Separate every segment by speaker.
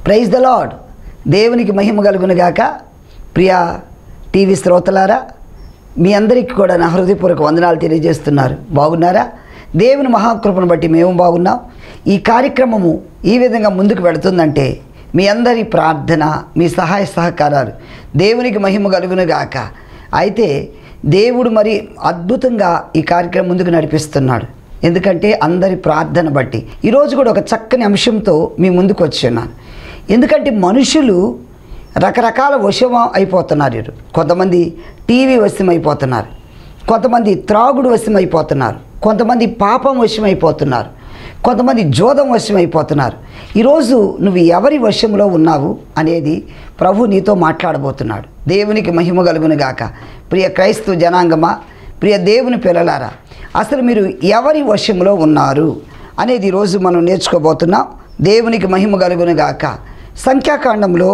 Speaker 1: Praise the lord. దేవునికి మహిమ కలుగునుగాక. ప్రియ TV శ్రోతలారా, మీ అందరికీ కూడా నా హృదయపూర్వక వందనాలు తెలియజేస్తున్నారు. బాగున్నారా? దేవుని మహాకృపను బట్టి మేము బాగున్నాం. ఈ కార్యక్రమము ఈ విధంగా ముందుకు వెళుతుందంటే మీ అందరి ప్రార్థన, మీ సహాయ సహకారాలు. దేవునికి మహిమ కలుగునుగాక. అయితే దేవుడు మరి అద్భుతంగా ఈ కార్యక్రమం ముందుకు నడిపిస్తున్నాడు. ఎందుకంటే అందరి ప్రార్థన బట్టి ఈరోజు కూడా ఒక చక్కని అంశంతో మీ ముందుకు వచ్చున్నాను. ఎందుకంటే మనుషులు రకరకాల వశం అయిపోతున్నారు. కొంతమంది టీవీ వశం అయిపోతున్నారు, కొంతమంది త్రాగుడు వశం అయిపోతున్నారు, కొంతమంది పాపం వశం అయిపోతున్నారు, కొంతమంది జోదం వశం అయిపోతున్నారు. ఈరోజు నువ్వు ఎవరి వశంలో ఉన్నావు అనేది ప్రభు నీతో మాట్లాడబోతున్నాడు. దేవునికి మహిమ కలుగునుగాక. ప్రియ క్రైస్తవ జనాంగమా, ప్రియ దేవుని పిల్లలారా, అసలు మీరు ఎవరి వశంలో ఉన్నారు అనేది ఈరోజు మనం నేర్చుకోబోతున్నాం. దేవునికి మహిమ కలుగునుగాక. సంఖ్యాకాండంలో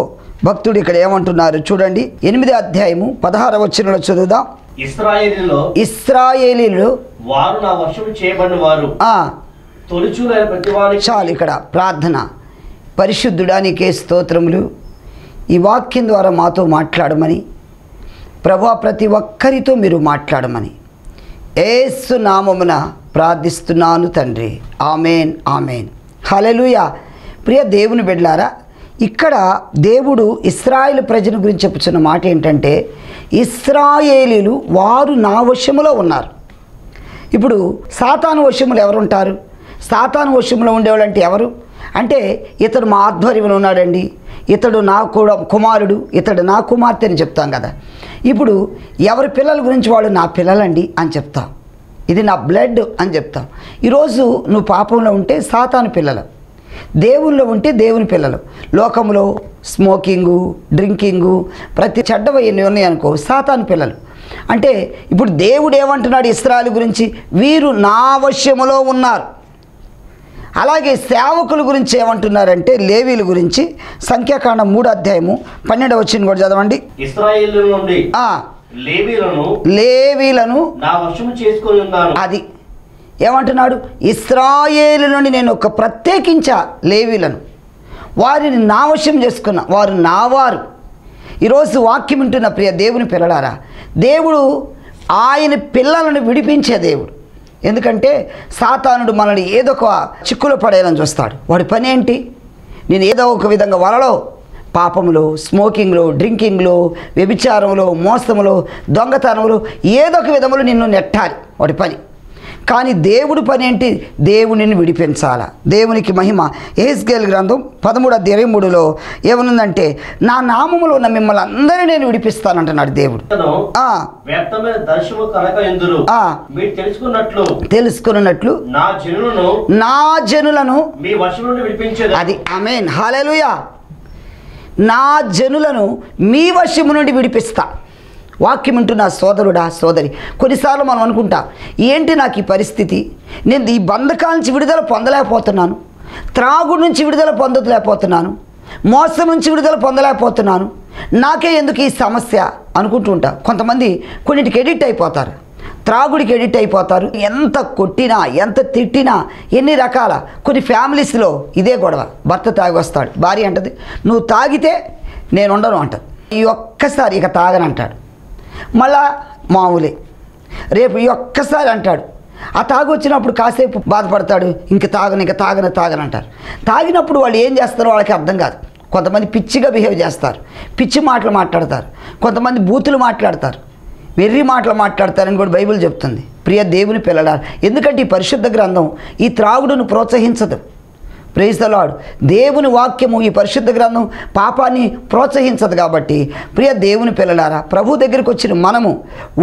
Speaker 1: భక్తుడు ఇక్కడ ఏమంటున్నారు చూడండి. 8వ అధ్యాయము 16వ వచనంలో చదువుదాం. ఇశ్రాయేలీయులు
Speaker 2: వారు నా వశము చేయబడిన వారు తొలిచూలైన ప్రతివానికి.
Speaker 1: చాలు ఇక్కడ ప్రార్థన. పరిశుద్ధుడా నీకే స్తోత్రములు. ఈ వాక్యం ద్వారా మాతో మాట్లాడమని ప్రభువా, ప్రతి ఒక్కరితో మీరు మాట్లాడమని యేసు నామమున ప్రార్థిస్తున్నాను తండ్రి. ఆమెన్, ఆమెన్, హల్లెలూయా. ప్రియ దేవుని బిడ్డలారా, ఇక్కడ దేవుడు ఇశ్రాయేలు ప్రజల గురించి చెప్పుచున్న మాట ఏంటంటే, ఇశ్రాయేలీలు వారు నా వశములో ఉన్నారు. ఇప్పుడు సాతాను వశములు ఎవరుంటారు? సాతాను వశంలో ఉండేవాళ్ళు అంటే ఎవరు అంటే, ఇతడు మా ఆధ్వర్యంలో ఉన్నాడండి, ఇతడు నా కూడా కుమారుడు, ఇతడు నా కుమార్తె అని చెప్తాం కదా. ఇప్పుడు ఎవరి పిల్లల గురించి వాళ్ళు నా పిల్లలండి అని చెప్తాం, ఇది నా బ్లడ్ అని చెప్తాం. ఈరోజు నువ్వు పాపంలో ఉంటే సాతాను పిల్లలు, దేవుల్లో ఉంటే దేవుని పిల్లలు. లోకంలో స్మోకింగు, డ్రింకింగు, ప్రతి చెడ్డవన్నీ ఉన్నాయనుకో సాతాను పిల్లలు. అంటే ఇప్పుడు దేవుడు ఏమంటున్నాడు ఇశ్రాయేలు గురించి? వీరు నా వశములో ఉన్నారు. అలాగే సేవకుల గురించి ఏమంటున్నారంటే, లేవీల గురించి సంఖ్యాకాండం 3వ అధ్యాయము 12వ వచనం కూడా చదవండి.
Speaker 2: ఇశ్రాయేలు నుండి
Speaker 1: లేవీలను
Speaker 2: నా వశము చేసుకొని ఉన్నాను.
Speaker 1: అది ఏమంటున్నాడు? ఇశ్రాయేలు నుండి నేను ఒక ప్రత్యేకించా లేవీలను, వారిని నా వశం చేసుకున్నా, వారు నావారు. ఈరోజు వాక్యం వింటున్న ప్రియ దేవుని పిల్లలారా, దేవుడు ఆయన పిల్లలను విడిపించే దేవుడు. ఎందుకంటే సాతానుడు మనల్ని ఏదో ఒక చిక్కులో పడేయాలని చూస్తాడు. వాడి పని ఏంటి? నేను ఏదో ఒక విధంగా వలలో, పాపంలో, స్మోకింగ్లో, డ్రింకింగ్లో, వ్యభిచారంలో, మోసంలో, దొంగతనంలో ఏదో ఒక విధంలో నిన్ను నెట్టాలి వాడి పని. కానీ దేవుడి పని ఏంటి? దేవునిని విడిపించాలా. దేవునికి మహిమ. యెహెజ్కేలు గ్రంథం 13:23లో ఏమనుందంటే, నా నామములో ఉన్న మిమ్మల్ని అందరినీ నేను విడిపిస్తానంటున్నాడు దేవుడు. తెలుసుకున్నట్లు నా జనులను
Speaker 2: మీ వశం నుండి విడిపించేది.
Speaker 1: అది ఆమేన్, హల్లెలూయా. నా జనులను మీ వశము నుండి విడిపిస్తా. వాక్యం వింటున్న సోదరుడా, సోదరి, కొన్నిసార్లు మనం అనుకుంటాం, ఏంటి నాకు ఈ పరిస్థితి, నేను ఈ బంధకాల నుంచి విడుదల పొందలేకపోతున్నాను, త్రాగుడు నుంచి విడుదల పొందలేకపోతున్నాను, మోసం నుంచి విడుదల పొందలేకపోతున్నాను, నాకే ఎందుకు ఈ సమస్య అనుకుంటూ ఉంటా. కొంతమంది కొన్నిటికి ఎడిక్ట్ అయిపోతారు, త్రాగుడికి ఎడిక్ట్ అయిపోతారు. ఎంత కొట్టినా, ఎంత తిట్టినా, ఎన్ని రకాల కొన్ని ఫ్యామిలీస్లో ఇదే గొడవ. భర్త తాగి వస్తాడు, భార్య అంటది నువ్వు తాగితే నేను ఉండను అంటది. ఈ ఒక్కసారి ఇక తాగనంటాడు, మళ్ళా మామూలే. రేపు ఈ ఒక్కసారి అంటాడు. ఆ తాగి వచ్చినప్పుడు కాసేపు బాధపడతాడు, ఇంక తాగనంటారు. తాగినప్పుడు వాళ్ళు ఏం చేస్తారో వాళ్ళకి అర్థం కాదు. కొంతమంది పిచ్చిగా బిహేవ్ చేస్తారు, పిచ్చి మాటలు మాట్లాడతారు, కొంతమంది బూతులు మాట్లాడతారు, వెర్రి మాటలు మాట్లాడతారని కూడా బైబిల్ చెప్తుంది. ప్రియ దేవుని పిల్లలారా, ఎందుకంటే ఈ పరిశుద్ధ గ్రంథం ఈ త్రాగుడును ప్రోత్సహించదు. Praise the lord. దేవుని వాక్యము, ఈ పరిశుద్ధ గ్రంథం పాపాన్ని ప్రోత్సహించదు. కాబట్టి ప్రియ దేవుని పిల్లలారా, ప్రభు దగ్గరికి వచ్చిన మనము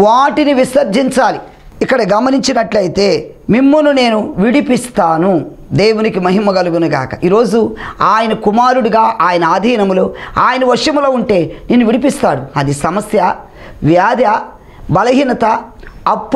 Speaker 1: వాటిని విసర్జించాలి. ఇక్కడ గమనించినట్లయితే, మిమ్మును నేను విడిపిస్తాను. దేవునికి మహిమ కలుగునుగాక. ఈరోజు ఆయన కుమారుడిగా, ఆయన ఆధీనములో, ఆయన వశములో ఉంటే నేను విడిపిస్తాడు. అది సమస్య, వ్యాధి, బలహీనత, అప్ప,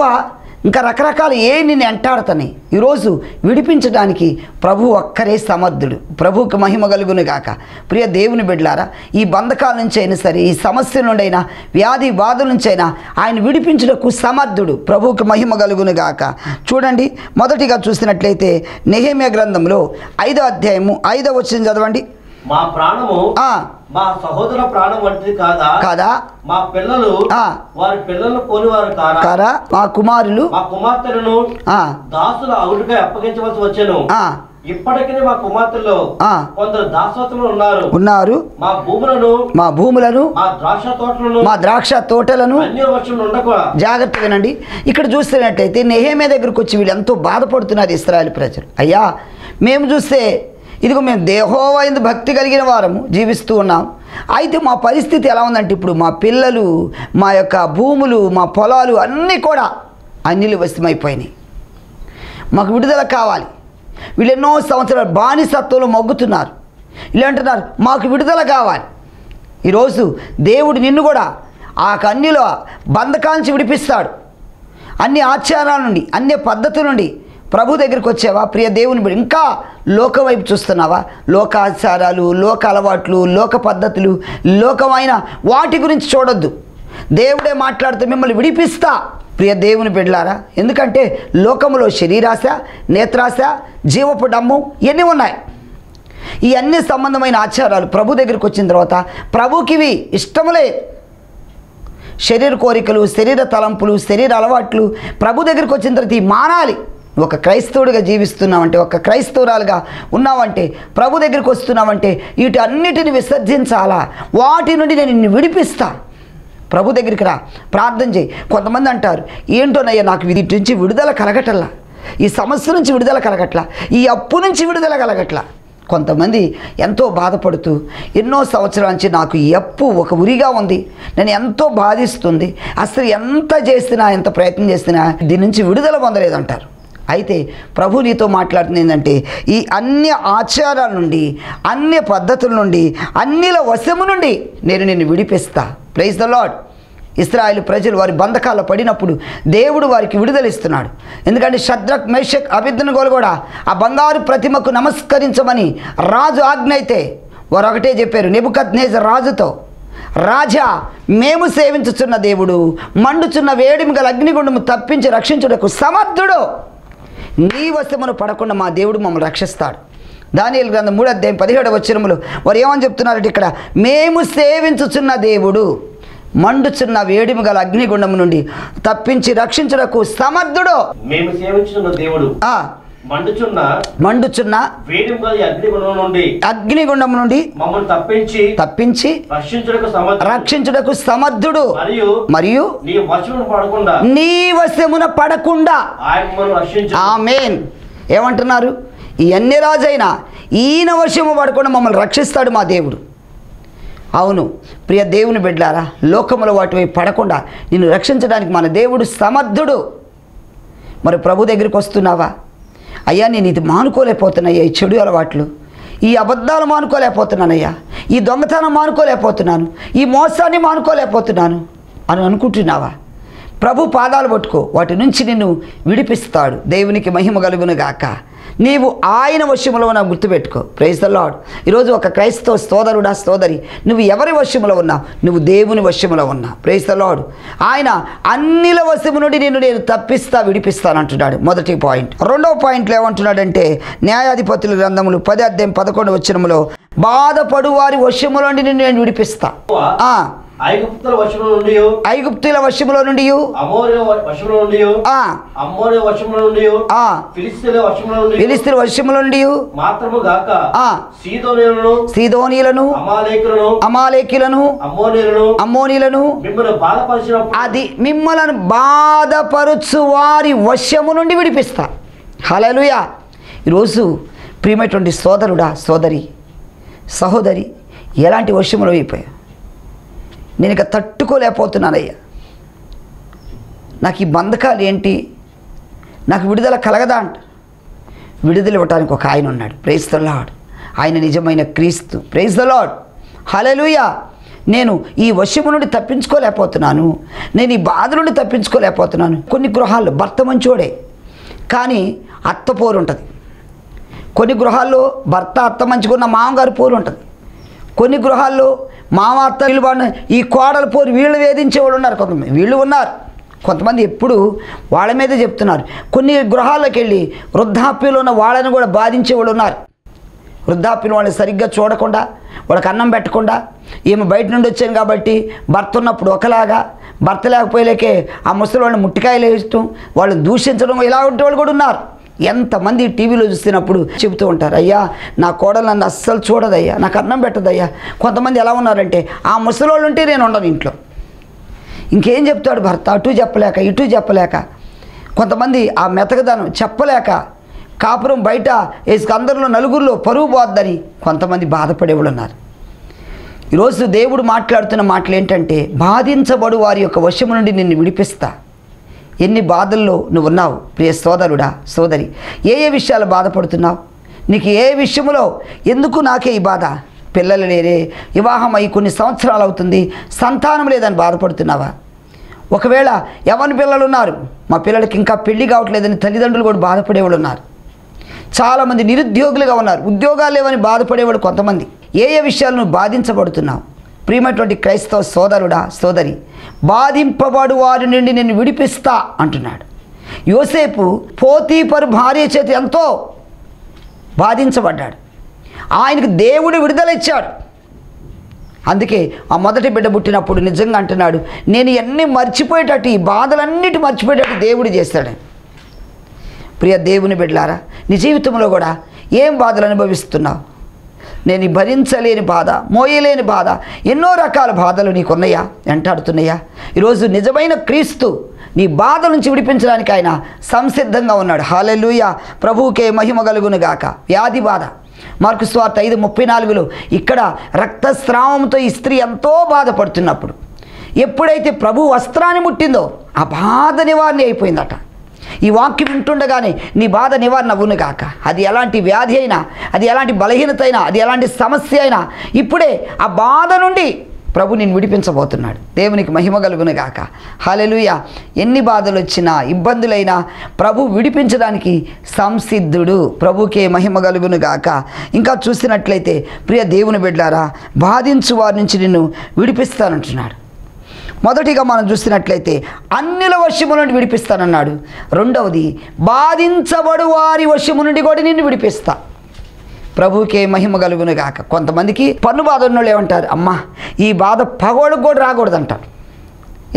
Speaker 1: ఇంకా రకరకాల నిన్ను ఎంటాడుతాయి. ఈరోజు విడిపించడానికి ప్రభు ఒక్కరే సమర్థుడు. ప్రభువుకి మహిమ కలుగునుగాక. ప్రియ దేవుని బిడ్డలారా, ఈ బంధకాల నుంచి అయినా సరే, ఈ సమస్యల నుండి అయినా, వ్యాధి బాధల నుంచి అయినా ఆయన విడిపించుటకు సమర్థుడు. ప్రభువుకి మహిమ కలుగునుగాక. చూడండి, మొదటిగా చూసినట్లయితే నెహెమ్యా గ్రంథంలో 5వ అధ్యాయము 5వ వచనం చదవండి.
Speaker 2: మా ప్రాణము మా సహోదర ప్రాణం వంటిది కాదా మా పిల్లలు వారి పిల్లలను పోలివారు కారా
Speaker 1: మా కుమారులు
Speaker 2: మా కుమార్తెలను దాసుల అవుటుగా అప్పగించవలసి వచ్చాను. ఇప్పటికీ మా కుమార్తెల్లో కొందరు దాసవతులు ఉన్నారు. మా భూములను మా ద్రాక్ష తోటలను జాగ్రత్త వినండి. ఇక్కడ చూస్తున్నట్టయితే నెహెమ్యా దగ్గరకు వచ్చి వీళ్ళు ఎంతో బాధపడుతున్నారు ఇశ్రాయేలు ప్రజలు. అయ్యా, మేము చూస్తే ఇదిగో మేము యెహోవా యందు భక్తి కలిగిన వారము జీవిస్తూ ఉన్నాం. అయితే మా పరిస్థితి ఎలా ఉందంటే ఇప్పుడు మా పిల్లలు, మా యొక్క భూములు, మా పొలాలు అన్నీ కూడా అన్యుల వశమైపోయినాయి. మాకు విడుదల కావాలి. వీళ్ళు ఎన్నో సంవత్సరాలు బానిసత్వంలో మొగ్గుతున్నారు. ఇలా అంటున్నారు, మాకు విడుదల కావాలి. ఈరోజు దేవుడు నిన్ను కూడా ఆ అన్యుల బంధకాల నుంచి విడిపిస్తాడు. అన్ని ఆచారాల నుండి, అన్ని పద్ధతుల నుండి ప్రభు దగ్గరికి వచ్చావా ప్రియ దేవుని బిడ్డ? ఇంకా లోకం వైపు చూస్తున్నావా? లోక ఆచారాలు, లోక అలవాట్లు, లోక పద్ధతులు, లోకమైన వాటి గురించి చూడొద్దు. దేవుడే మాట్లాడుతూ మిమ్మల్ని విడిపిస్తా ప్రియ దేవుని బిడ్డలారా. ఎందుకంటే లోకములో శరీరాశ, నేత్రాశ, జీవపు డమ్ము ఇవన్నీ ఉన్నాయి. ఈ అన్ని సంబంధమైన ఆచారాలు ప్రభు దగ్గరికి వచ్చిన తర్వాత ప్రభుకి ఇవి ఇష్టములే. శరీర కోరికలు, శరీర తలంపులు, శరీర అలవాట్లు ప్రభు దగ్గరికి వచ్చిన తర్వాత ఈ మానాలి. ఒక క్రైస్తవుడిగా జీవిస్తున్నావంటే, ఒక క్రైస్తవురాలుగా ఉన్నావంటే, ప్రభు దగ్గరికి వస్తున్నావంటే వీటన్నిటిని విసర్జించాలా. వాటి నుండి నేను నిన్ను విడిపిస్తా. ప్రభు దగ్గరికి రా, ప్రార్థన చేయి. కొంతమంది అంటారు, ఏంటోనయ్యా నాకు వీటి నుంచి విడుదల కలగటల్లా, ఈ సమస్య నుంచి విడుదల కలగట్లా, ఈ అప్పు నుంచి విడుదల కలగట్లా. కొంతమంది ఎంతో బాధపడుతూ ఎన్నో సంవత్సరాల నుంచి నాకు ఈ అప్పు ఒక ఉరిగా ఉంది, నేను ఎంతో బాధిస్తుంది, అసలు ఎంత చేసినా, ఎంత ప్రయత్నం చేసినా దీని నుంచి విడుదల పొందలేదంటారు. అయితే ప్రభు నీతో మాట్లాడుతుంది ఏంటంటే, ఈ అన్ని ఆచారాల నుండి, అన్ని పద్ధతుల నుండి, అన్నిల వశము నుండి నేను నిన్ను విడిపిస్తా. Praise the lord. ఇశ్రాయేలు ప్రజలు వారి బంధకాల్లో పడినప్పుడు దేవుడు వారికి విడుదల ఇస్తున్నాడు. ఎందుకంటే షద్రక్, మేషక్, అబేద్నెగోలు కూడా ఆ బంగారు ప్రతిమకు నమస్కరించమని రాజు ఆజ్ఞ అయితే వారు ఒకటే చెప్పారు నెబుకద్నెజర్ రాజుతో, రాజా, మేము సేవించుచున్న దేవుడు మండుచున్న వేడిమి గల అగ్నిగుండము తప్పించి రక్షించుటకు సమర్థుడు. నీ వశమును పడకుండా మా దేవుడు మమ్మల్ని రక్షిస్తాడు. దానియేలు గ్రంథం 3:17 వారు ఏమని చెప్తున్నారంటే, ఇక్కడ మేము సేవించుచున్న దేవుడు మండుచున్న వేడిమి గల అగ్నిగుండము నుండి తప్పించి రక్షించుటకు సమర్థుడు. మేము సేవించుచున్న దేవుడు మండుచున్న
Speaker 1: అగ్నిగుండము నుండి తప్పించి రక్షించుటకు సమర్థుడు. మరియు నీ వశమున పడకుండా. ఆమేన్. ఏమంటున్నారు? ఈ అన్ని రాజైనా ఈయన వశము పడకుండా మమ్మల్ని రక్షిస్తాడు మా దేవుడు. అవును ప్రియ దేవుని బిడ్డలారా, లోకముల వాటి వైపు పడకుండా నిన్ను రక్షించడానికి మన దేవుడు సమర్థుడు. మరి ప్రభు దగ్గరికి వస్తున్నావా? అయ్యా, నేను ఇది మానుకోలేకపోతున్నాయ్యా, ఈ చెడు అలవాట్లు, ఈ అబద్ధాలు మానుకోలేకపోతున్నానయ్యా, ఈ దొంగతనం మానుకోలేకపోతున్నాను, ఈ మోసాన్ని మానుకోలేకపోతున్నాను అని అనుకుంటున్నావా? ప్రభు పాదాలు పట్టుకో, వాటి నుంచి నిన్ను విడిపిస్తాడు. దేవునికి మహిమ కలుగును గాక. నీవు ఆయన వశములో ఉన్నా గుర్తుపెట్టుకో. Praise the Lord. ఈరోజు ఒక క్రైస్తవ సోదరుడా, సోదరి, నువ్వు ఎవరి వశములో ఉన్నావు? నువ్వు దేవుని వశములో ఉన్నా. Praise the lord. ఆయన అన్నిల వశము నుండి నేను తప్పిస్తా, విడిపిస్తానంటున్నాడు. మొదటి పాయింట్. రెండవ పాయింట్లో ఏమంటున్నాడంటే, న్యాయాధిపతుల గ్రంథములు 10:11 బాధపడు వారి వశములో నుండి నేను విడిపిస్తా.
Speaker 2: ఐగుప్తుల వశములో నుండి,
Speaker 1: ఫిలిష్తీయుల వశములో నుండి
Speaker 2: మాత్రము గాక
Speaker 1: సీదోనీయులను, అమాలేకీయులను, అమ్మోనీయులను అది మిమ్మలను బాధపరుచు వారి వశము నుండి విడిపిస్తా. హల్లెలూయా. ఈరోజు ప్రియమైనటువంటి సోదరుడా, సోదరి, సహోదరి, ఎలాంటి వశములో అయిపోయా? నేను ఇక తట్టుకోలేకపోతున్నానయ్యా, నాకు ఈ బంధకాలు ఏంటి, నాకు విడుదల కలగదా అంట. విడుదల ఇవ్వటానికి ఒక ఆయన ఉన్నాడు. Praise the lord. ఆయన నిజమైన క్రీస్తు. Praise the lord. హల్లెలూయా. నేను ఈ వశము నుండి తప్పించుకోలేకపోతున్నాను, నేను ఈ బాధ నుండి తప్పించుకోలేకపోతున్నాను. కొన్ని గృహాల్లో భర్త మంచోడే కానీ అత్త పోరు ఉంటుంది. కొన్ని గృహాల్లో భర్త అత్త మంచిగున్న మామగారు పోరు ఉంటుంది. కొన్ని గృహాల్లో మామ అత్త వీళ్ళు బాగా, ఈ కోడలు పోరు వీళ్ళు వేధించే వాళ్ళు ఉన్నారు. కొంతమంది వీళ్ళు ఉన్నారు. కొంతమంది ఎప్పుడు వాళ్ళ మీదే చెప్తున్నారు. కొన్ని గృహాల్లోకి వెళ్ళి వృద్ధాప్యంలో ఉన్న వాళ్ళని కూడా బాధించే వాళ్ళు ఉన్నారు. వృద్ధాప్యం వాళ్ళని సరిగ్గా చూడకుండా, వాళ్ళకి అన్నం పెట్టకుండా, ఈమె బయట నుండి వచ్చాను కాబట్టి భర్త ఉన్నప్పుడు ఒకలాగా, భర్త లేకపోయేలేకే ఆ ముసలి వాళ్ళని ముట్టికాయలు వేయటం, వాళ్ళని దూషించడం, ఇలా ఉంటే వాళ్ళు కూడా ఉన్నారు. ఎంతమంది టీవీలో చూస్తున్నప్పుడు చెబుతూ ఉంటారు, అయ్యా నా కోడలు నన్ను అస్సలు చూడదయ్యా, నాకు అన్నం పెట్టదయ్యా. కొంతమంది ఎలా ఉన్నారంటే ఆ ముసలి వాళ్ళు ఉంటే నేను ఉండను ఇంట్లో. ఇంకేం చెప్తాడు భర్త, అటు చెప్పలేక ఇటు చెప్పలేక, కొంతమంది ఆ మెతకదనం చెప్పలేక కాపురం బయట అందరిలో నలుగురిలో పరువు పోద్దని కొంతమంది బాధపడేవాళ్ళు ఉన్నారు. ఈరోజు దేవుడు మాట్లాడుతున్న మాటలు ఏంటంటే, బాధించబడు వారి యొక్క వశము నుండి నిన్ను విడిపిస్తా. ఎన్ని బాధల్లో నువ్వు ఉన్నావు ప్రియ సోదరుడా, సోదరి? ఏ ఏ విషయాలు బాధపడుతున్నావు? నీకు ఏ విషయంలో ఎందుకు నాకే ఈ బాధ? పిల్లలు లేరే, వివాహం అయ్యి కొన్ని సంవత్సరాలు అవుతుంది, సంతానం లేదని బాధపడుతున్నావా? ఒకవేళ ఎవరి పిల్లలు ఉన్నారు, మా పిల్లలకి ఇంకా పెళ్లి కావట్లేదని తల్లిదండ్రులు కూడా బాధపడేవాళ్ళు ఉన్నారు. చాలామంది నిరుద్యోగులుగా ఉన్నారు, ఉద్యోగాలు లేవని బాధపడేవాడు కొంతమంది. ఏ ఏ విషయాలు నువ్వు బాధించబడుతున్నావు? ప్రియమైనటువంటి క్రైస్తవ సోదరుడా, సోదరి, బాధింపబడు వారి నుండి నేను విడిపిస్తా అంటున్నాడు. యోసేపు పోతీఫరు భార్య చేత ఎంతో బాధించబడ్డాడు, ఆయనకు దేవుడు విడుదల ఇచ్చాడు. అందుకే ఆ మొదటి బిడ్డ పుట్టినప్పుడు నిజంగా అంటున్నాడు, నేను ఇవన్నీ మర్చిపోయేటట్టు, ఈ బాధలన్నిటి మర్చిపోయేటట్టు దేవుడు చేస్తాడు. ప్రియ దేవుని బిడ్డలారా, నీ జీవితంలో కూడా ఏం బాధలు అనుభవిస్తున్నావు? నేను భరించలేని బాధ, మోయలేని బాధ, ఎన్నో రకాల బాధలు నీకున్నాయా, వెంటాడుతున్నాయా? ఈరోజు నిజమైన క్రీస్తు నీ బాధ నుంచి విడిపించడానికి ఆయన సంసిద్ధంగా ఉన్నాడు. హల్లెలూయా, ప్రభువుకే మహిమ కలుగును గాక. వ్యాధి బాధ, మార్కు సువార్త 5:34లో ఇక్కడ రక్తస్రావంతో ఈ స్త్రీ ఎంతో బాధపడుతున్నప్పుడు ఎప్పుడైతే ప్రభు వస్త్రాన్ని ముట్టిందో ఆ బాధ నివారణ అయిపోయిందట. ఈ వాక్యం వింటుండగానే నీ బాధ నివారణ అవ్వును గాక. అది ఎలాంటి వ్యాధి అయినా, అది ఎలాంటి బలహీనత అయినా, అది ఎలాంటి సమస్య అయినా ఇప్పుడే ఆ బాధ నుండి ప్రభు నిన్ను విడిపించబోతున్నాడు. దేవునికి మహిమ కలుగును గాక. హల్లెలూయా. ఎన్ని బాధలు వచ్చినా, ఇబ్బందులైనా ప్రభు విడిపించడానికి సంసిద్ధుడు. ప్రభుకే మహిమ కలుగును గాక. ఇంకా చూసినట్లయితే ప్రియ దేవుని బిడ్డలారా, బాధించు వారి నుంచి నిన్ను విడిపిస్తానంటున్నాడు. మొదటిగా మనం చూసినట్లయితే అన్యుల వశము నుండి విడిపిస్తానన్నాడు. రెండవది, బాధించబడు వారి వశము నుండి కూడా నిన్ను విడిపిస్తా. ప్రభువుకే మహిమ కలుగును గాక. కొంతమందికి పన్ను బాధ ఉన్నోళ్ళు ఏమంటారు, అమ్మా ఈ బాధ పగోళ్ళకు కూడా రాకూడదు అంటారు.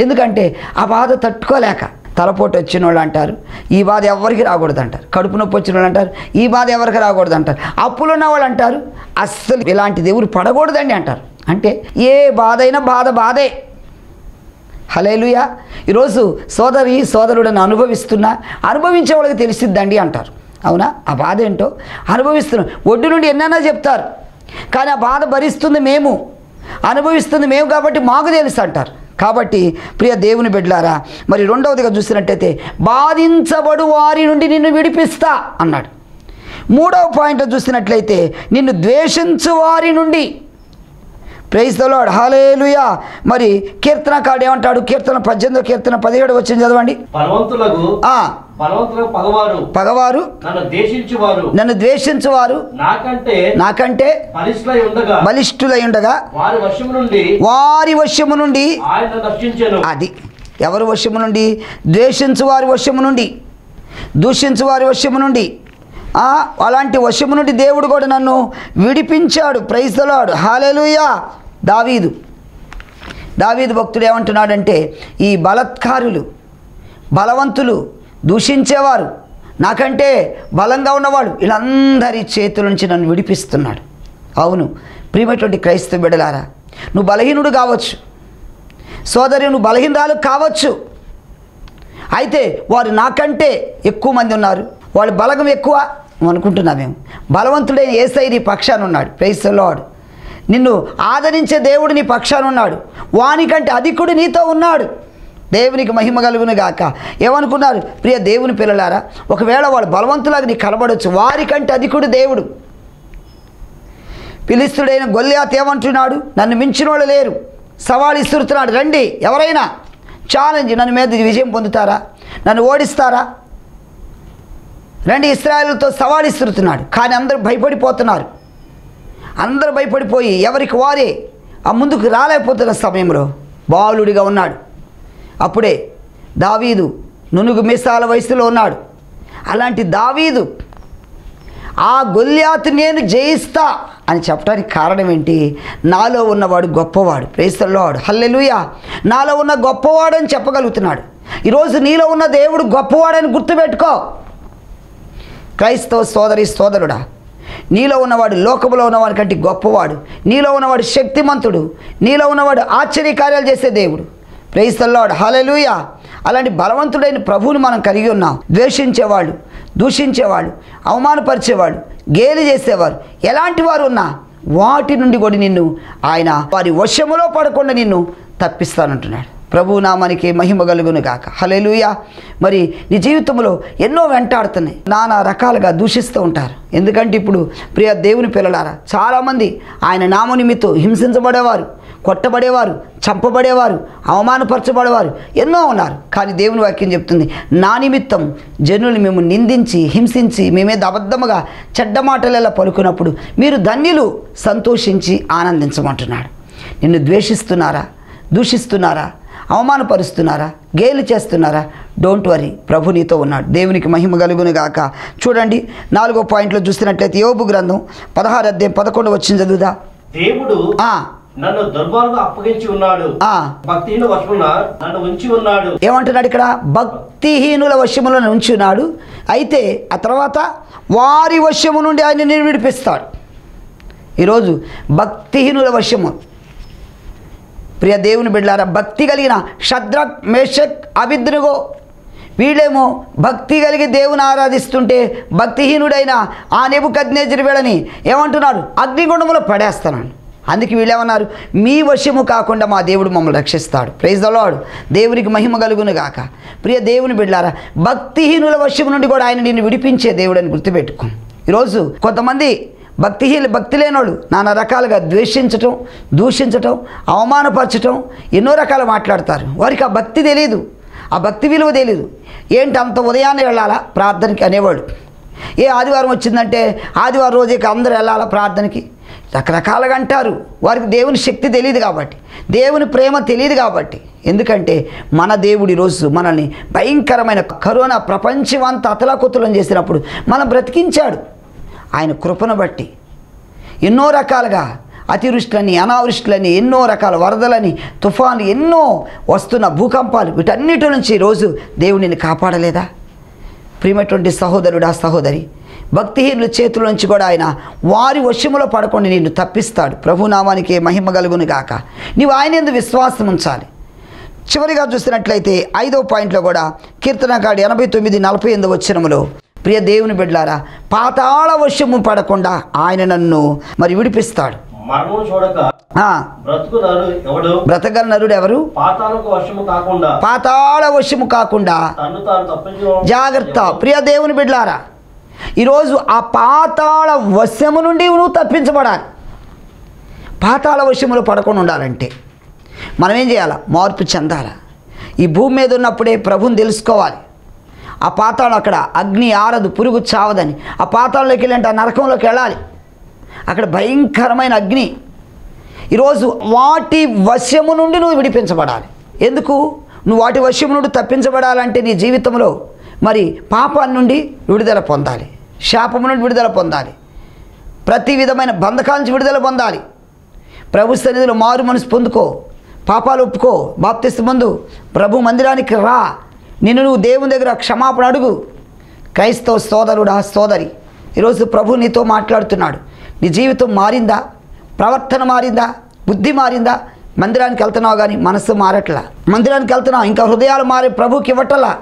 Speaker 1: ఎందుకంటే ఆ బాధ తట్టుకోలేక. తలపోటు వచ్చిన వాళ్ళు అంటారు, ఈ బాధ ఎవరికి రాకూడదు అంటారు. కడుపు నొప్పి వచ్చిన వాళ్ళు అంటారు, ఈ బాధ ఎవరికి రాకూడదు అంటారు. అప్పులు ఉన్న వాళ్ళు అంటారు, అస్సలు ఇలాంటి దేవుడు పడకూడదండి అంటారు. అంటే ఏ బాధ అయినా బాధే. హల్లెలూయా. ఈరోజు సోదరుడని అనుభవించే వాళ్ళకి తెలిసిద్దండి అంటారు. అవునా? ఆ బాధ ఏంటో అనుభవిస్తున్నాం. ఒడ్డు నుండి ఎన్నైనా చెప్తారు, కానీ ఆ బాధ భరిస్తుంది మేము, అనుభవిస్తుంది మేము కాబట్టి మాకు తెలుసు అంటారు. కాబట్టి ప్రియ దేవుని బిడ్డలారా, మరి రెండవదిగా చూసినట్టయితే బాధించబడు వారి నుండి నిన్ను విడిపిస్తా అన్నాడు. మూడవ పాయింట్ చూసినట్లయితే నిన్ను ద్వేషించు వారి నుండి. Praise the lord. హల్లెలూయా. మరి కీర్తనకారుడు ఏమంటాడు? కీర్తన 18వ కీర్తన 17 వచ్చింది చదవండి. పగవారు నన్ను ద్వేషించువారు నాకంటే బలిష్ఠులై ఉండగా వారి వశము నుండి. అది ఎవరి వశము నుండి? ద్వేషించు వారి వశము నుండి, దూషించు వారి వశము నుండి. అలాంటి వశము నుండి దేవుడు కూడా నన్ను విడిపించాడు. Praise the lord. హల్లెలూయా. దావీదు భక్తుడు ఏమంటున్నాడంటే, ఈ బలత్కారులు, బలవంతులు, దూషించేవారు, నాకంటే బలంగా ఉన్నవాడు, వీళ్ళందరి చేతుల నుంచి నన్ను విడిపిస్తున్నాడు. అవును ప్రియమైనటువంటి క్రైస్తవ బిడ్డలారా, నువ్వు బలహీనుడు కావచ్చు, సోదరి నువ్వు బలహీనరాలు కావచ్చు. అయితే వారు నాకంటే ఎక్కువ మంది ఉన్నారు, వాళ్ళ బలగం ఎక్కువ అనుకుంటున్నాం మేము. బలవంతుడైన యేసయ్య నీ పక్షాన ఉన్నాడు. Praise the Lord. నిన్ను ఆదరించే దేవుడు నీ పక్షాన ఉన్నాడు. వానికంటే అధికుడు నీతో ఉన్నాడు. దేవునికి మహిమ కలుగును గాక. ఏమనుకున్నారు ప్రియ దేవుని పిల్లలారా? ఒకవేళ వాళ్ళు బలవంతులాగా నీకు కనబడవచ్చు, వారికంటే అధికుడు దేవుడు. ఫిలిష్తీయుడైన గొల్లియాతు ఏమంటున్నాడు? నన్ను మించిన వాళ్ళు లేరు. సవాలు ఇస్తున్నాడు, రండి ఎవరైనా ఛాలెంజ్, నన్ను మీద విజయం పొందుతారా, నన్ను ఓడిస్తారా, రండి ఇశ్రాయేలుతో సవాలు ఇస్తున్నాడు. కానీ అందరూ భయపడిపోతున్నారు. అందరూ భయపడిపోయి ఎవరికి వారే ఆ ముందుకు రాలేకపోతున్న సమయంలో బాలుడిగా ఉన్నాడు. అప్పుడే దావీదు నునుగు మీసాల వయసులో ఉన్నాడు. అలాంటి దావీదు ఆ గొల్యాతు నేను జయిస్తా అని చెప్పడానికి కారణం ఏంటి? నాలో ఉన్నవాడు గొప్పవాడు. ప్రైజ్ ది లార్డ్, హల్లెలూయా. నాలో ఉన్న గొప్పవాడు అని చెప్పగలుగుతున్నాడు. ఈరోజు నీలో ఉన్న దేవుడు గొప్పవాడని గుర్తుపెట్టుకో. క్రైస్తవ సోదరి సోదరుడా, నీలో ఉన్నవాడు లోకములో ఉన్నవాడి కంటే గొప్పవాడు. నీలో ఉన్నవాడు శక్తిమంతుడు. నీలో ఉన్నవాడు ఆశ్చర్యకార్యాలు చేసే దేవుడు. ప్రైజ్ ది లార్డ్, హల్లెలూయా. అలాంటి బలవంతుడైన ప్రభువుని మనం కలిగి ఉన్నాం. ద్వేషించేవాళ్ళు, దూషించేవాళ్ళు, అవమానపరిచేవాళ్ళు, గేలి చేసేవారు, ఎలాంటి వారు ఉన్నా వాటి నుండి కూడా నిన్ను ఆయన వారి వశములో పడకుండా నిన్ను తప్పిస్తానంటున్నాడు. ప్రభు నామానికి మహిమ కలుగును గాక, హల్లెలూయా. మరి నీ జీవితంలో ఎన్నో వెంటాడుతున్నాయి, నానా రకాలుగా దూషిస్తూ ఉంటారు. ఎందుకంటే ఇప్పుడు ప్రియ దేవుని పిల్లలారా, చాలామంది ఆయన నామ నిమిత్తం హింసించబడేవారు, కొట్టబడేవారు, చంపబడేవారు, అవమానపరచబడేవారు ఎన్నో ఉన్నారు. కానీ దేవుని వాక్యం చెప్తుంది, నా నిమిత్తం జనులు మేము నిందించి హింసించి మీ మీద అబద్ధముగా చెడ్డ మాటలలో పలుకున్నప్పుడు మీరు ధన్యులు, సంతోషించి ఆనందించమంటున్నాడు. నిన్ను ద్వేషిస్తున్నారా, దూషిస్తున్నారా, అవమానపరుస్తున్నారా, గేలి చేస్తున్నారా? డోంట్ వరీ, ప్రభు నీతో ఉన్నాడు. దేవునికి మహిమ కలుగును గాక. చూడండి 4వ పాయింట్లో చూస్తున్నట్లయితే యోబు గ్రంథం 16 అధ్యాయం 11 వచ్చింది చదువుదా.
Speaker 2: దేవుడు నన్ను దుర్మార్గులకు అప్పగించి ఉన్నాడు, భక్తిహీనుల వశమున నన్ను ఉంచి ఉన్నాడు. ఏమంటున్నాడు ఇక్కడ? భక్తిహీనుల వశములో ఉంచి ఉన్నాడు. అయితే ఆ తర్వాత వారి వశము నుండి ఆయన నేను విడిపిస్తాడు. ఈరోజు భక్తిహీనుల వశము, ప్రియ దేవుని బిడ్డలారా, భక్తి కలిగిన షద్రక్, మేషక్, అబేద్నెగో వీళ్ళేమో భక్తి కలిగి దేవుని ఆరాధిస్తుంటే భక్తిహీనుడైన ఆ నెబుకద్నెజరు వీళ్ళని ఏమంటున్నాడు? అగ్నిగుండములో పడేస్తున్నాడు. అందుకే వీళ్ళేమన్నారు? మీ వశము కాకుండా మా దేవుడు మమ్మల్ని రక్షిస్తాడు. ప్రైజ్ ది లార్డ్, దేవునికి మహిమ కలుగును గాక. ప్రియ దేవుని బిడ్డలారా, భక్తిహీనుల వశము నుండి కూడా ఆయన నిన్ను విడిపించే దేవుడు అని గుర్తుపెట్టుకో. ఈరోజు కొంతమంది భక్తి లేనోళ్ళు నానా రకాలుగా ద్వేషించటం, దూషించటం, అవమానపరచటం, ఎన్నో రకాలు మాట్లాడతారు. వారికి ఆ భక్తి తెలియదు, ఆ భక్తి విలువ తెలియదు. ఏంటి అంత ఉదయాన్నే వెళ్ళాలా ప్రార్థనకి అనేవాడు. ఏ ఆదివారం వచ్చిందంటే ఆదివారం రోజే అందరూ వెళ్ళాలా ప్రార్థనకి, రకరకాలుగా అంటారు. వారికి దేవుని శక్తి తెలియదు కాబట్టి, దేవుని ప్రేమ తెలియదు కాబట్టి. ఎందుకంటే మన దేవుడు ఈరోజు మనల్ని భయంకరమైన కరోనా ప్రపంచమంతా అతలాకుతలం చేసినప్పుడు మనం బ్రతికించాడు. ఆయన కృపను బట్టి ఎన్నో రకాలుగా అతివృష్టులని, అనావృష్టులని, ఎన్నో రకాల వరదలని, తుఫాను, ఎన్నో వస్తున్న భూకంపాలు, వీటన్నిటి నుంచి ఈరోజు దేవుడిని కాపాడలేదా? ప్రియమైనటువంటి సహోదరుడా, సహోదరి, భక్తిహీనుల చేతుల నుంచి కూడా ఆయన వారి వశములో పడకుండా నిన్ను తప్పిస్తాడు. ప్రభునామానికి మహిమ కలుగును గాక. నీవు ఆయన యందు విశ్వాసం ఉంచాలి. చివరిగా చూసినట్లయితే 5వ పాయింట్లో కూడా కీర్తనకారుడు 89:48 వచనములో, ప్రియ దేవుని బిడ్డలారా, పాతాళ వశము పడకుండా ఆయన నన్ను మరి విడిపిస్తాడు. మరణం చూడక
Speaker 1: బ్రతకగల నరుడు ఎవరు? పాతాళ వశము కాకుండా జాగ్రత్త. ప్రియ దేవుని బిడ్డలారా, ఈరోజు ఆ పాతాళ వశము నుండి నువ్వు తప్పించబడాలి. పాతాళ వశములో పడకుండా ఉండాలంటే మనం ఏం చేయాలా? మార్పు చెందాలా. ఈ భూమి మీద ఉన్నప్పుడే ప్రభుని తెలుసుకోవాలి. ఆ పాతాళం, అక్కడ అగ్ని ఆరదు, పురుగు చావదని. ఆ పాతాళంలోకి వెళ్ళంటే ఆ నరకంలోకి వెళ్ళాలి. అక్కడ భయంకరమైన అగ్ని. ఈరోజు వాటి వశము నుండి నువ్వు విడిపించబడాలి. ఎందుకు? నువ్వు వాటి వశము నుండి తప్పించబడాలంటే నీ జీవితంలో మరి పాపాన్ని నుండి విడుదల పొందాలి, శాపము నుండి విడుదల పొందాలి, ప్రతి విధమైన బంధకాల నుంచి విడుదల పొందాలి. ప్రభు సన్నిధిలో మారు మనసు పొందుకో, పాపాలు ఒప్పుకో, బాప్తిస్మం పొందు, ప్రభు మందిరానికి రా, నిన్ను నువ్వు దేవుని దగ్గర క్షమాపణ అడుగు. క్రైస్తవ సోదరుడా, సోదరి, ఈరోజు ప్రభు నీతో మాట్లాడుతున్నాడు. నీ జీవితం మారిందా? ప్రవర్తన మారిందా? బుద్ధి మారిందా? మందిరానికి వెళ్తున్నావు కానీ మనసు మారట్లా. మందిరానికి వెళ్తున్నావు, ఇంకా హృదయాలు మారే ప్రభుకి ఇవ్వటలా.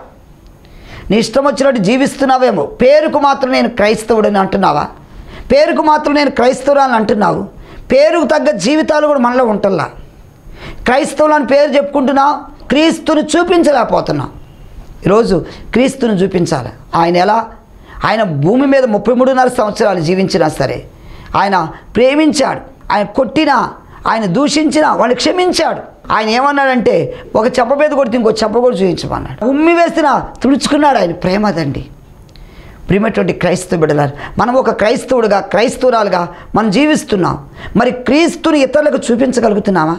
Speaker 1: నీ ఇష్టం వచ్చినట్టు జీవిస్తున్నావేమో. పేరుకు మాత్రం నేను క్రైస్తవుడని అంటున్నావా? పేరుకు మాత్రం నేను క్రైస్తవురాలని అంటున్నావు. పేరుకు తగ్గ జీవితాలు కూడా మనలో ఉంటల్లా. క్రైస్తవులని పేరు చెప్పుకుంటున్నావు, క్రీస్తుని చూపించలేకపోతున్నావు. ఈరోజు క్రీస్తుని చూపించాలి. ఆయన ఎలా? ఆయన భూమి మీద 33.5 సంవత్సరాలు జీవించినా సరే ఆయన ప్రేమించాడు. ఆయన కొట్టినా, ఆయన దూషించినా వాడిని క్షమించాడు. ఆయన ఏమన్నాడంటే ఒక చెప్ప మీద కొడితే ఇంకో చెప్ప కూడా చూపించమన్నాడు. ఉమ్మి వేసినా తుడుచుకున్నాడు. ఆయన ప్రేమదండి. ప్రియమైనటువంటి క్రైస్తవ బిడ్డలారు, మనం ఒక క్రైస్తవుడుగా, క్రైస్తవురాలుగా మనం జీవిస్తున్నాం. మరి క్రీస్తుని ఇతరులకు చూపించగలుగుతున్నామా?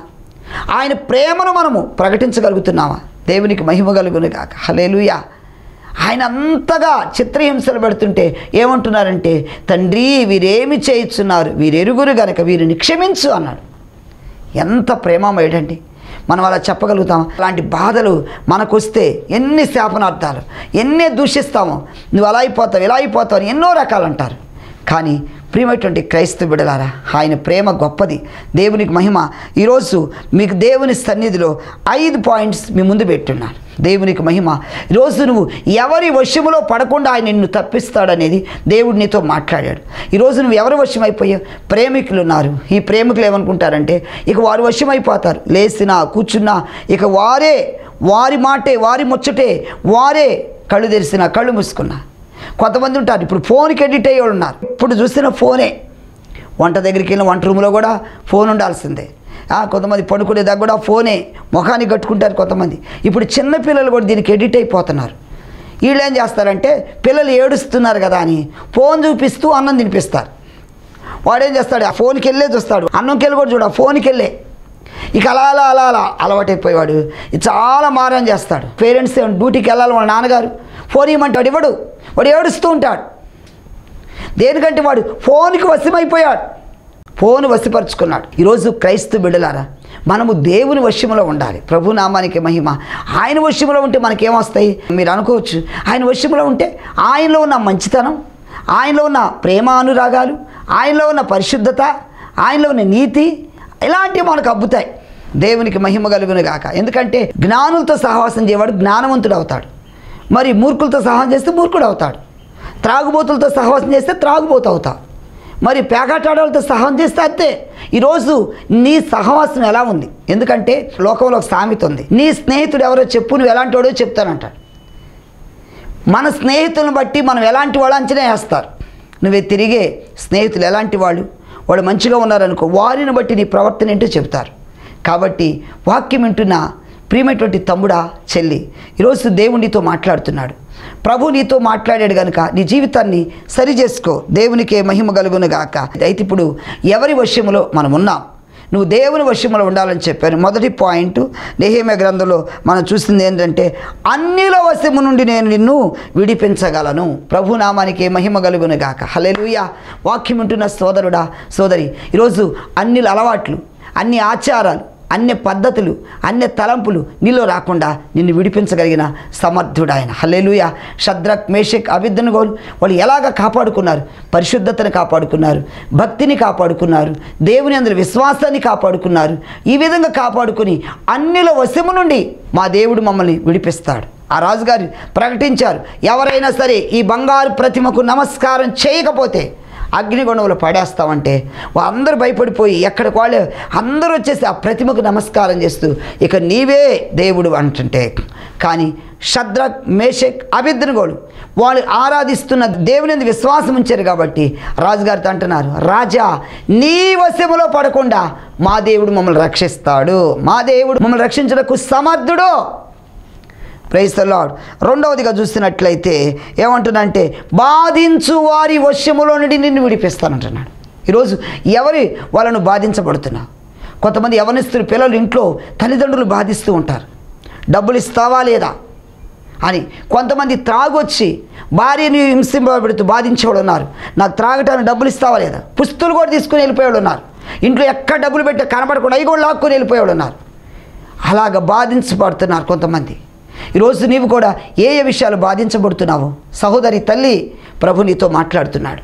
Speaker 1: ఆయన ప్రేమను మనము ప్రకటించగలుగుతున్నామా? దేవునికి మహిమ కలుగును గాక. హల్లెలూయా. ఆయన అంతగా చిత్రహింసలు పెడుతుంటే ఏమంటున్నారంటే, తండ్రి వీరేమి చేయుచున్నారు, వీరెరుగురు గనక వీరిని క్షమించు అన్నాడు. ఎంత ప్రేమమయుడండి. మనం అలా చెప్పగలుగుతాం? అలాంటి బాధలు మనకు వస్తే ఎన్ని శాపనార్థాలు, ఎన్ని దూషిస్తామో, నువ్వు అలా అయిపోతావు ఇలా అయిపోతావు అని ఎన్నో రకాలు అంటారు. కానీ ప్రియమైనటువంటి క్రైస్తవ బిడ్డలారా, ఆయన ప్రేమ గొప్పది. దేవునికి మహిమ. ఈరోజు మీకు దేవుని సన్నిధిలో 5 పాయింట్స్ మీ ముందు పెట్టున్నాను. దేవునికి మహిమ. ఈరోజు నువ్వు ఎవరి వశములో పడకుండా ఆయన నిన్ను తప్పిస్తాడనేది దేవుడు నీతో మాట్లాడాడు. ఈరోజు నువ్వు ఎవరి వశమైపోయావు? ప్రేమికులు ఉన్నారు. ఈ ప్రేమికులు ఏమనుకుంటారంటే, ఇక వారు వశమైపోతారు. లేచినా కూర్చున్నా ఇక వారి మాటే, వారి ముచ్చటే, వారే కళ్ళు తెరిసినా కళ్ళు మూసుకున్నా. కొంతమంది ఉంటారు ఇప్పుడు ఫోన్కి ఎడిట్ అయ్యేవాళ్ళు ఉన్నారు. ఇప్పుడు చూసిన ఫోనే. వంట దగ్గరికి వెళ్ళిన వంట రూమ్లో కూడా ఫోన్ ఉండాల్సిందే. కొంతమంది పడుకునేదాకా కూడా ఫోనే ముఖానికి కట్టుకుంటారు కొంతమంది. ఇప్పుడు చిన్నపిల్లలు కూడా దీనికి ఎడిట్ అయిపోతున్నారు. వీళ్ళు ఏం చేస్తారంటే, పిల్లలు ఏడుస్తున్నారు కదా అని ఫోన్ చూపిస్తూ అన్నం తినిపిస్తారు. వాడేం చేస్తాడు, ఆ ఫోన్కి వెళ్ళే చూస్తాడు, అన్నంకి వెళ్ళి కూడా చూడ ఫోన్కి వెళ్ళే. ఇక అలా అలా అలా అలా అలవాటైపోయేవాడు చాలా మారం చేస్తాడు. పేరెంట్స్ డ్యూటీకి వెళ్ళాలి, వాళ్ళ నాన్నగారు ఫోన్ ఇవ్వమంటాడు, ఇవ్వడు. వాడు ఏడుస్తూ ఉంటాడు. దేనికంటే వాడు ఫోన్కి వశమైపోయాడు, ఫోన్ వశపరుచుకున్నాడు. ఈరోజు క్రైస్తవ బిడ్డలారా, మనము దేవుని వశములో ఉండాలి. ప్రభు నామానికి మహిమ. ఆయన వశములో ఉంటే మనకేమొస్తాయి? మీరు అనుకోవచ్చు, ఆయన వశములో ఉంటే ఆయనలో ఉన్న మంచితనం, ఆయనలో ఉన్న ప్రేమానురాగాలు, ఆయనలో ఉన్న పరిశుద్ధత, ఆయనలో ఉన్న నీతి, ఇలాంటివి మనకు అబ్బుతాయి. దేవునికి మహిమ కలుగును గాక. ఎందుకంటే జ్ఞానులతో సహవాసం చేయవాడు జ్ఞానవంతుడు అవుతాడు. మరి మూర్ఖులతో సహవాసం చేస్తే మూర్ఖుడు అవుతాడు. త్రాగుబోతులతో సహవాసం చేస్తే త్రాగుబోతు అవుతావు. మరి పేకాటాడలతో సహవాసం చేస్తే అంతే. ఈరోజు నీ సహవాసం ఎలా ఉంది? ఎందుకంటే లోకంలో ఒక సామెత ఉంది, నీ స్నేహితుడు ఎవరో చెప్పు, నువ్వు ఎలాంటి వాడో చెప్తానంటాడు. మన స్నేహితులను బట్టి మనం ఎలాంటి వాళ్ళు అంచనా వేస్తారు. నువ్వే తిరిగే స్నేహితులు ఎలాంటి వాళ్ళు మంచిగా ఉన్నారనుకో, వారిని బట్టి నీ ప్రవర్తన ఏంటో చెప్తారు. కాబట్టి వాక్యం వింటున్న ప్రియమైనటువంటి తమ్ముడా, చెల్లి, ఈరోజు దేవుడు నీతో మాట్లాడుతున్నాడు. ప్రభు నీతో మాట్లాడాడు కనుక నీ జీవితాన్ని సరి చేసుకో. దేవునికే మహిమ కలుగును గాక. అయితే ఇప్పుడు ఎవరి వశములో మనం ఉన్నాం? నువ్వు దేవుని వశములో ఉండాలని చెప్పాను. మొదటి పాయింట్ నెహెమ్యా గ్రంథంలో మనం చూసింది ఏంటంటే, అన్యుల వశము నుండి నేను నిన్ను విడిపించగలను. ప్రభు నామానికి మహిమ కలుగును గాక. హల్లెలూయా. వాక్యం ఉంటున్న సోదరుడా, సోదరి, ఈరోజు అన్యుల అలవాట్లు, అన్ని ఆచారాలు, అన్య పద్ధతులు, అన్య తలంపులు నీలో రాకుండా నిన్ను విడిపించగలిగిన సమర్థుడు ఆయన. హల్లెలూయా. షద్రక్, మేషక్, అబేద్నెగోలు వాళ్ళు ఎలాగ కాపాడుకున్నారు? పరిశుద్ధతను కాపాడుకున్నారు, భక్తిని కాపాడుకున్నారు, దేవుని అందరి విశ్వాసాన్ని కాపాడుకున్నారు. ఈ విధంగా కాపాడుకుని అన్యుల వశము నుండి మా దేవుడు మమ్మల్ని విడిపిస్తాడు. ఆ రాజుగారు ప్రకటించారు, ఎవరైనా సరే ఈ బంగారు ప్రతిమకు నమస్కారం చేయకపోతే అగ్నిగుండంలో పడేస్తామంటే అందరూ భయపడిపోయి ఎక్కడికి వాళ్ళు అందరూ వచ్చేసి ఆ ప్రతిమకు నమస్కారం చేస్తూ ఇక నీవే దేవుడు అంటుంటే, కానీ షద్రక్, మేషక్, అబేద్నెగోలు వాళ్ళు ఆరాధిస్తున్న దేవుని విశ్వాసం ఉంచారు కాబట్టి రాజుగారితో అంటున్నారు, రాజా నీ వశములో పడకుండా మా దేవుడు మమ్మల్ని రక్షిస్తాడు, మా దేవుడు మమ్మల్ని రక్షించడానికి సమర్థుడు. Praise the Lord. రెండవదిగా చూసినట్లయితే ఏమంటున్నాడంటే, బాధించు వారి వశములో నుండి నిన్ను విడిపిస్తానంటున్నాడు. ఈరోజు ఎవరి వాళ్ళను బాధించబడుతున్నావు? కొంతమంది యవనస్తులు పిల్లలు ఇంట్లో తల్లిదండ్రులు బాధిస్తూ ఉంటారు, డబ్బులు ఇస్తావా లేదా అని. కొంతమంది త్రాగొచ్చి భార్యని హింసింపబడుతూ బాధించేవాళ్ళు ఉన్నారు, నాకు త్రాగటానికి డబ్బులు ఇస్తావా లేదా. పుస్తులు కూడా తీసుకుని వెళ్ళిపోయేవాళ్ళు ఉన్నారు, ఇంట్లో ఎక్కడ డబ్బులు పెట్టి కనపడకుండా అవి కూడా లాక్కొని వెళ్ళిపోయేవాళ్ళు ఉన్నారు. అలాగ బాధించబడుతున్నారు కొంతమంది. ఈరోజు నీవు కూడా ఏ విషయాలు బాధించబడుతున్నావు? సహోదరి, తల్లి, ప్రభు నీతో మాట్లాడుతున్నాడు.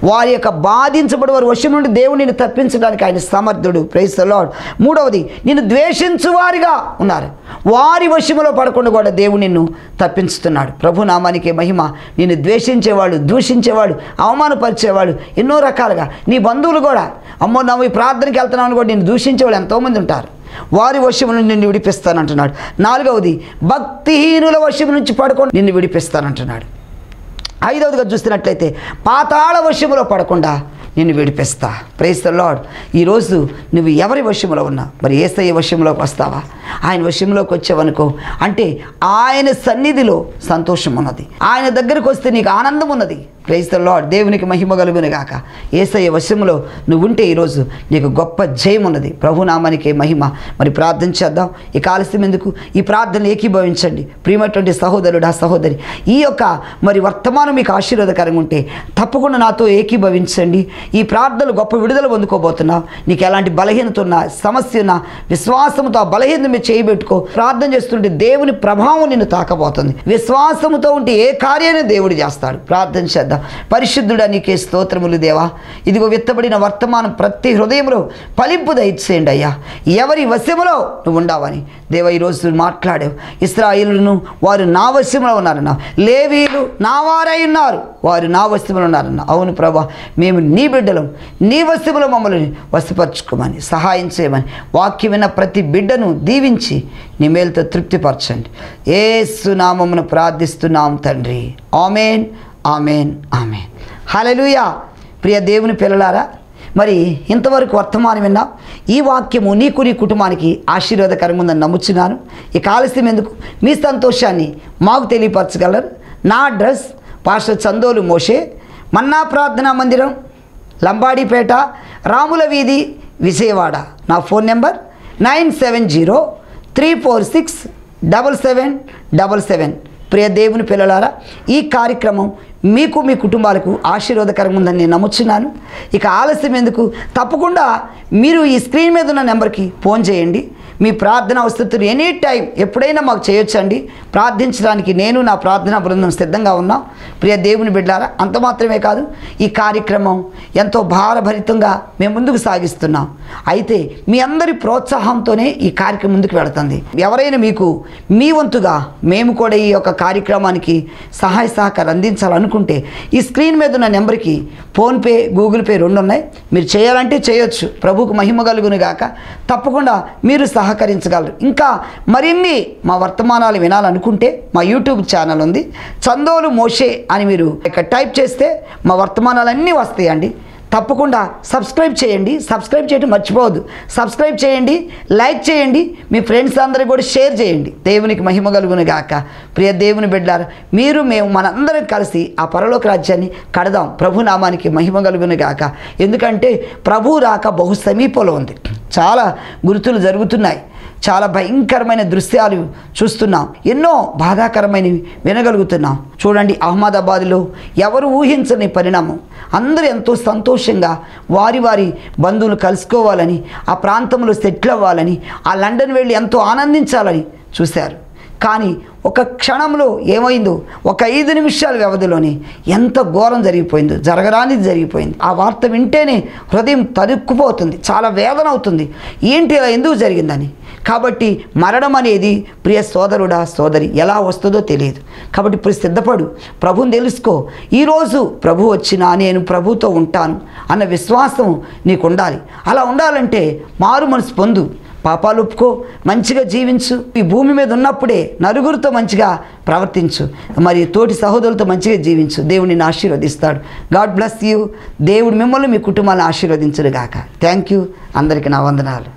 Speaker 1: వారి యొక్క బాధించబడి వారి వశం నుండి దేవుడిని తప్పించడానికి ఆయన సమర్థుడు. Praise the Lord. మూడవది, నిన్ను ద్వేషించు వారిగా ఉన్నారు, వారి వశములో పడకుండా కూడా దేవుడు నిన్ను తప్పించుతున్నాడు. ప్రభు నామానికి మహిమ. నిన్ను ద్వేషించేవాళ్ళు, దూషించేవాళ్ళు, అవమానపరిచేవాళ్ళు ఎన్నో రకాలుగా, నీ బంధువులు కూడా, అమ్మో నువ్వు ఈ ప్రార్థనకి వెళ్తున్నావు కూడా నిన్ను దూషించేవాళ్ళు ఎంతోమంది ఉంటారు. వారి వశము నుండి నిన్ను విడిపిస్తానంటున్నాడు. నాలుగవది, భక్తిహీనుల వశము నుంచి పడకుండా నిన్ను విడిపిస్తానంటున్నాడు. ఐదవదిగా చూస్తున్నట్లయితే, పాతాళ వశములో పడకుండా నిన్ను విడిపిస్తా. Praise the lord. ఈరోజు నువ్వు ఎవరి వశములో ఉన్నా? మరి యేసయ్య వశంలోకి వస్తావా? ఆయన వశంలోకి వచ్చావనుకో, అంటే ఆయన సన్నిధిలో సంతోషం ఉన్నది, ఆయన దగ్గరకు వస్తే నీకు ఆనందం ఉన్నది, ప్రైజ్ ద లార్డ్. దేవునికి మహిమ కలుగును గాక. యేసయ్య వశములో నువ్వు ఉంటే ఈరోజు నీకు గొప్ప జయం ఉన్నది. ప్రభునామానికే మహిమ. మరి ప్రార్థన చేద్దాం. ఇక ఆలస్యం ఎందుకు, ఈ ప్రార్థనలు ఏకీభవించండి. ప్రియమైనటువంటి సహోదరుడా సహోదరి, ఈ యొక్క మరి వర్తమానం మీకు ఆశీర్వాదకరంగా ఉంటే తప్పకుండా నాతో ఏకీభవించండి. ఈ ప్రార్థనలు గొప్ప విడుదల పొందుకోబోతున్నావు. నీకు ఎలాంటి బలహీనత ఉన్నా, సమస్య ఉన్నా, విశ్వాసంతో ఆ బలహీనత మీద చేయబెట్టుకో. ప్రార్థన చేస్తుంటే దేవుని ప్రభావం నిన్ను తాకబోతుంది. విశ్వాసంతో ఉంటే ఏ కార్యాన్ని దేవుడు చేస్తాడు. ప్రార్థన చేద్దాం. పరిశుద్ధుడా నీకే స్తోత్రములు దేవా. ఇదిగో విత్తబడిన వర్తమానం ప్రతి హృదయంలో ఫలింపు దయచేయండి అయ్యా. ఎవరి వశములో నువ్వు ఉండవని దేవా ఈరోజు మాట్లాడావు. ఇశ్రాయేలును వారు నా వశంలో ఉన్నారన్నా, లేవీయులు నా వారై ఉన్నారు, వారు నా వశంలో ఉన్నారన్నా. అవును ప్రభా, మేము నీ బిడ్డలం, నీ వశంలో మమ్మల్ని వశపరచుకోమని సహాయం చేయమని వాక్యం విన్న ప్రతి బిడ్డను దీవించి నీ మేలుతో తృప్తిపరచండి. యేసు నామమున ప్రార్థిస్తున్నాం తండ్రి. ఆమేన్, ఆమేన్, ఆమేన్. హల్లెలూయా. ప్రియ దేవుని పిల్లలారా, మరి ఇంతవరకు వర్తమానం విన్నా. ఈ వాక్యము నీకు నీ కుటుంబానికి ఆశీర్వాదకరంగా ఉందని నమ్ముచున్నాను. ఇక ఆలస్యం ఎందుకు, మీ సంతోషాన్ని మాకు తెలియపరచగలరు. నా అడ్రస్ పాస్టర్ చందోలు మోషే, మన్నా ప్రార్థనా మందిరం, లంబాడిపేట, రాముల వీధి, విజయవాడ. నా ఫోన్ నెంబర్ 9703467777. ప్రియ దేవుని పిల్లలారా, ఈ కార్యక్రమం మీకు మీ కుటుంబాలకు ఆశీర్వాదకరంగా ఉందని నేను నమ్ముచున్నాను. ఇక ఆలస్యం ఎందుకు, తప్పకుండా మీరు ఈ స్క్రీన్ మీద ఉన్న నెంబర్కి ఫోన్ చేయండి. మీ ప్రార్థన అవసరతలు ఎనీ టైం ఎప్పుడైనా మాకు చేయొచ్చండి. ప్రార్థించడానికి నేను నా ప్రార్థనా బృందం సిద్ధంగా ఉన్నాం. ప్రియ దేవుని బిడ్డలారా, అంత మాత్రమే కాదు, ఈ కార్యక్రమం ఎంతో భారభరితంగా మేము ముందుకు సాగిస్తున్నాం. అయితే మీ అందరి ప్రోత్సాహంతోనే ఈ కార్యక్రమం ముందుకు వెళుతుంది. ఎవరైనా మీకు మీ వంతుగా మేము కూడా ఈ యొక్క కార్యక్రమానికి సహాయ సహకారం అందించాలనుకుంటే ఈ స్క్రీన్ మీద ఉన్న నెంబర్కి ఫోన్పే, గూగుల్ పే 2 ఉన్నాయి. మీరు చేయాలంటే చేయొచ్చు. ప్రభువుకు మహిమ కలుగును గాక. తప్పకుండా మీరు సహకరించగలరు. ఇంకా మరిన్ని మా వర్తమానాలు వినాలనుకుంటే మా యూట్యూబ్ ఛానల్ ఉంది, చందోలు మోషే అని మీరు ఇక్కడ టైప్ చేస్తే మా వర్తమానాలన్నీ వస్తాయండి. తప్పకుండా సబ్స్క్రైబ్ చేయండి. సబ్స్క్రైబ్ చేయడం మర్చిపోవద్దు. సబ్స్క్రైబ్ చేయండి, లైక్ చేయండి, మీ ఫ్రెండ్స్ అందరికీ కూడా షేర్ చేయండి. దేవునికి మహిమ కలుగును గాక. ప్రియ దేవుని బిడ్డలారా, మీరు మేము మనందరం కలిసి ఆ పరలోక రాజ్యాన్ని కడదాం. ప్రభు నామానికి మహిమ కలుగును గాక. ఎందుకంటే ప్రభు రాక బహు సమీపంలో ఉంది. చాలా గుర్తులు జరుగుతున్నాయి. చాలా భయంకరమైన దృశ్యాలు చూస్తున్నాం. ఎన్నో బాధాకరమైనవి వినగలుగుతున్నాం. చూడండి, అహ్మదాబాద్లో ఎవరు ఊహించని పరిణామం. అందరూ ఎంతో సంతోషంగా వారి వారి బంధువులు కలుసుకోవాలని, ఆ ప్రాంతంలో సెటిల్ అవ్వాలని, ఆ లండన్ వెళ్ళి ఎంతో ఆనందించాలని చూశారు. కానీ ఒక క్షణంలో ఏమైందో, ఒక 5 నిమిషాల వ్యవధిలోనే ఎంత ఘోరం జరిగిపోయిందో, జరగరానిది జరిగిపోయింది. ఆ వార్త వింటేనే హృదయం తరుక్కుపోతుంది, చాలా వేదన అవుతుంది. ఏంటి ఇలా ఎందుకు జరిగిందని. కాబట్టి మరణం అనేది ప్రియ సోదరుడా సోదరి ఎలా వస్తుందో తెలియదు. కాబట్టి ఇప్పుడు సిద్ధపడు, ప్రభుని తెలుసుకో. ఈరోజు ప్రభు వచ్చినా నేను ప్రభుతో ఉంటాను అన్న విశ్వాసం నీకు ఉండాలి. అలా ఉండాలంటే మారు మనసు పొందు, పాపాలు ఒప్పుకో, మంచిగా జీవించు. ఈ భూమి మీద ఉన్నప్పుడే నలుగురితో మంచిగా ప్రవర్తించు, మరి తోటి సహోదరులతో మంచిగా జీవించు. దేవుడు నిన్ను ఆశీర్వదిస్తాడు. God bless you. దేవుడు మిమ్మల్ని మీ కుటుంబాన్ని ఆశీర్వదించును గాక. Thank you. అందరికీ నా వందనాలు.